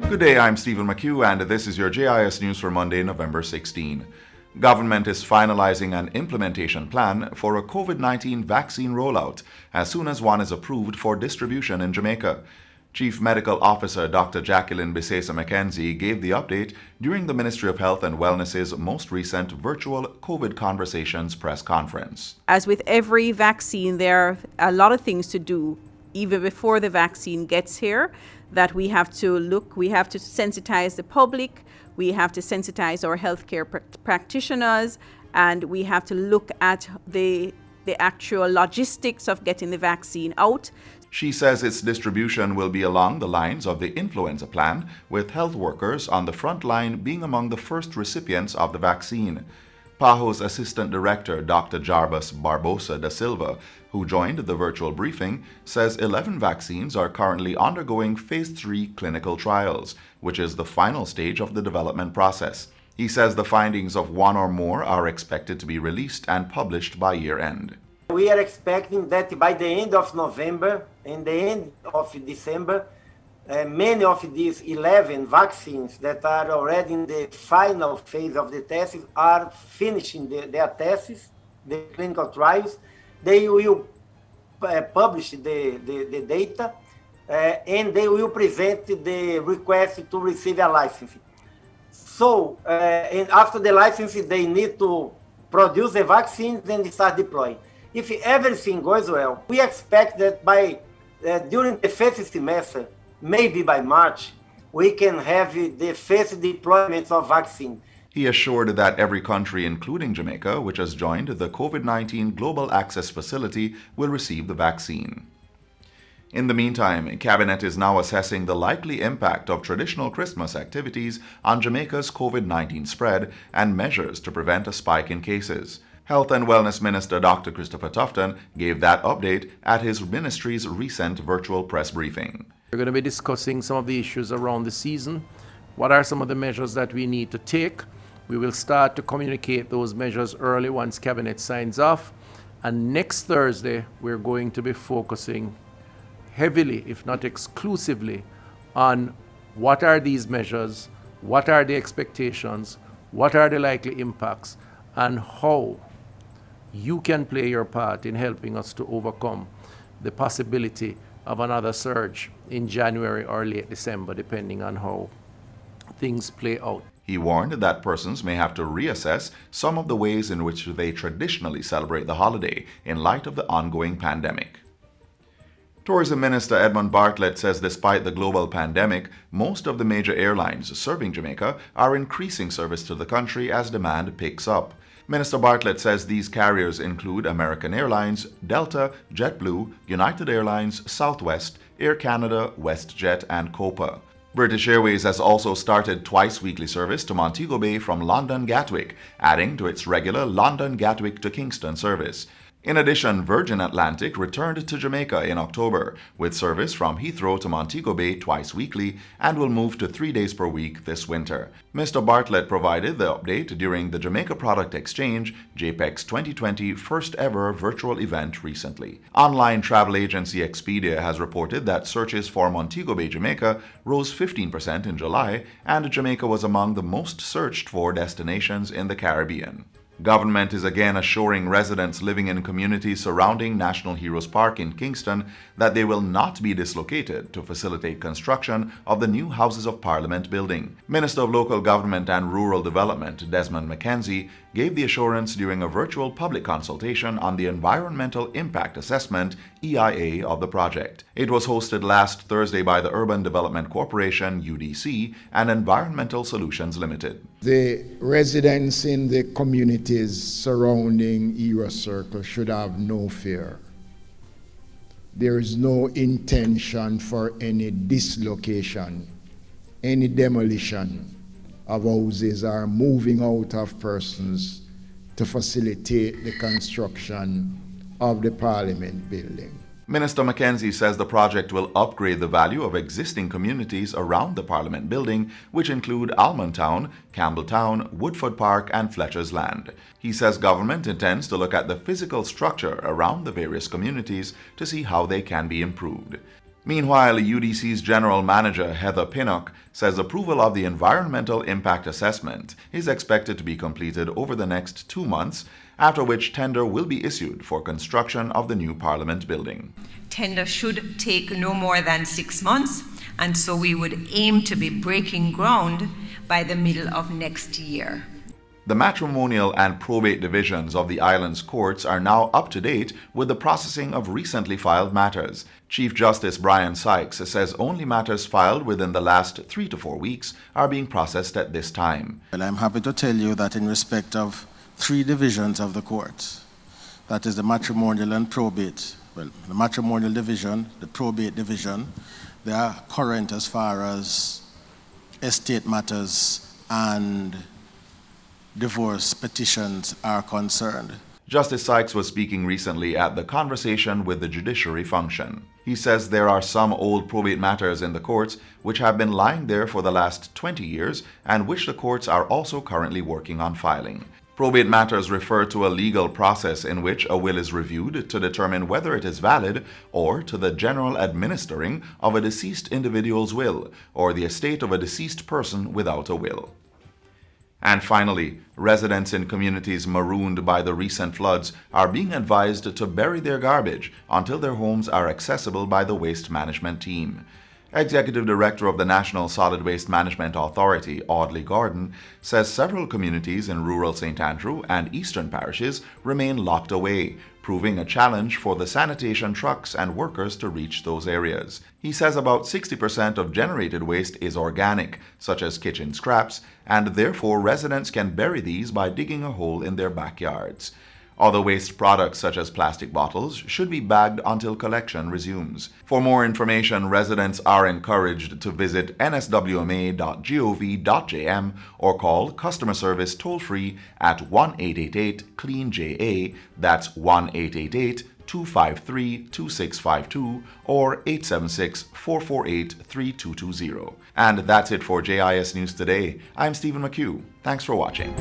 Good day, I'm Stephen McHugh, and this is your JIS News for Monday, November 16. Government is finalizing an implementation plan for a COVID-19 vaccine rollout as soon as one is approved for distribution in Jamaica. Chief Medical Officer Dr. Jacqueline Bisesa McKenzie gave the update during the Ministry of Health and Wellness's most recent virtual COVID Conversations press conference. As with every vaccine, there are a lot of things to do even before the vaccine gets here that we have to sensitize the public, we have to sensitize our healthcare practitioners, and we have to look at the actual logistics of getting the vaccine out. She says its distribution will be along the lines of the influenza plan, with health workers on the front line being among the first recipients of the vaccine. PAHO's Assistant Director, Dr. Jarbas Barbosa da Silva, who joined the virtual briefing, says 11 vaccines are currently undergoing Phase 3 clinical trials, which is the final stage of the development process. He says the findings of one or more are expected to be released and published by year-end. We are expecting that by the end of November and the end of December, many of these 11 vaccines that are already in the final phase of the tests are finishing their tests, the clinical trials. They will publish the data and they will present the request to receive a license. So, and after the license, they need to produce the vaccines and start deploying. If everything goes well, we expect that during the first semester, maybe by March, we can have the first deployment of vaccine. He assured that every country, including Jamaica, which has joined the COVID-19 Global Access Facility, will receive the vaccine. In the meantime, Cabinet is now assessing the likely impact of traditional Christmas activities on Jamaica's COVID-19 spread and measures to prevent a spike in cases. Health and Wellness Minister Dr. Christopher Tufton gave that update at his ministry's recent virtual press briefing. We're going to be discussing some of the issues around the season. What are some of the measures that we need to take? We will start to communicate those measures early once Cabinet signs off. And next Thursday, we're going to be focusing heavily, if not exclusively, on what are these measures, what are the expectations, what are the likely impacts, and how you can play your part in helping us to overcome the possibility of another surge in January or late December, depending on how things play out. He warned that persons may have to reassess some of the ways in which they traditionally celebrate the holiday in light of the ongoing pandemic. Tourism Minister Edmund Bartlett says despite the global pandemic, most of the major airlines serving Jamaica are increasing service to the country as demand picks up. Minister Bartlett says these carriers include American Airlines, Delta, JetBlue, United Airlines, Southwest, Air Canada, WestJet, and Copa. British Airways has also started twice-weekly service to Montego Bay from London Gatwick, adding to its regular London Gatwick to Kingston service. In addition, Virgin Atlantic returned to Jamaica in October, with service from Heathrow to Montego Bay twice weekly and will move to 3 days per week this winter. Mr. Bartlett provided the update during the Jamaica Product Exchange, JPEX 2020 first ever virtual event recently. Online travel agency Expedia has reported that searches for Montego Bay, Jamaica rose 15% in July, and Jamaica was among the most searched for destinations in the Caribbean. Government is again assuring residents living in communities surrounding National Heroes Park in Kingston that they will not be dislocated to facilitate construction of the new Houses of Parliament building. Minister of Local Government and Rural Development Desmond McKenzie gave the assurance during a virtual public consultation on the Environmental Impact Assessment EIA of the project. It was hosted last Thursday by the Urban Development Corporation UDC and Environmental Solutions Limited. The residents in the communities surrounding Era Circle should have no fear. There is no intention for any dislocation, any demolition of houses or moving out of persons to facilitate the construction of the Parliament building. Minister McKenzie says the project will upgrade the value of existing communities around the Parliament building, which include Almontown, Campbelltown, Woodford Park, and Fletcher's Land. He says government intends to look at the physical structure around the various communities to see how they can be improved. Meanwhile, UDC's General Manager Heather Pinnock says approval of the environmental impact assessment is expected to be completed over the next 2 months, after which tender will be issued for construction of the new Parliament building. Tender should take no more than 6 months, and so we would aim to be breaking ground by the middle of next year. The matrimonial and probate divisions of the island's courts are now up to date with the processing of recently filed matters. Chief Justice Brian Sykes says only matters filed within the last 3 to 4 weeks are being processed at this time. Well, I'm happy to tell you that in respect of 3 divisions of the courts, that is the matrimonial and probate, well, the matrimonial division, the probate division, they are current as far as estate matters and divorce petitions are concerned. Justice Sykes was speaking recently at the Conversation with the Judiciary function. He says there are some old probate matters in the courts which have been lying there for the last 20 years and which the courts are also currently working on filing. Probate matters refer to a legal process in which a will is reviewed to determine whether it is valid, or to the general administering of a deceased individual's will or the estate of a deceased person without a will. And finally, residents in communities marooned by the recent floods are being advised to bury their garbage until their homes are accessible by the waste management team. Executive Director of the National Solid Waste Management Authority, Audley Gordon, says several communities in rural St. Andrew and eastern parishes remain locked away, proving a challenge for the sanitation trucks and workers to reach those areas. He says about 60% of generated waste is organic, such as kitchen scraps, and therefore residents can bury these by digging a hole in their backyards. Other waste products such as plastic bottles should be bagged until collection resumes. For more information, residents are encouraged to visit nswma.gov.jm or call customer service toll-free at 1-888-CLEAN-JA, that's 1-888-253-2652 or 876-448-3220. And that's it for JIS News Today. I'm Stephen McHugh. Thanks for watching.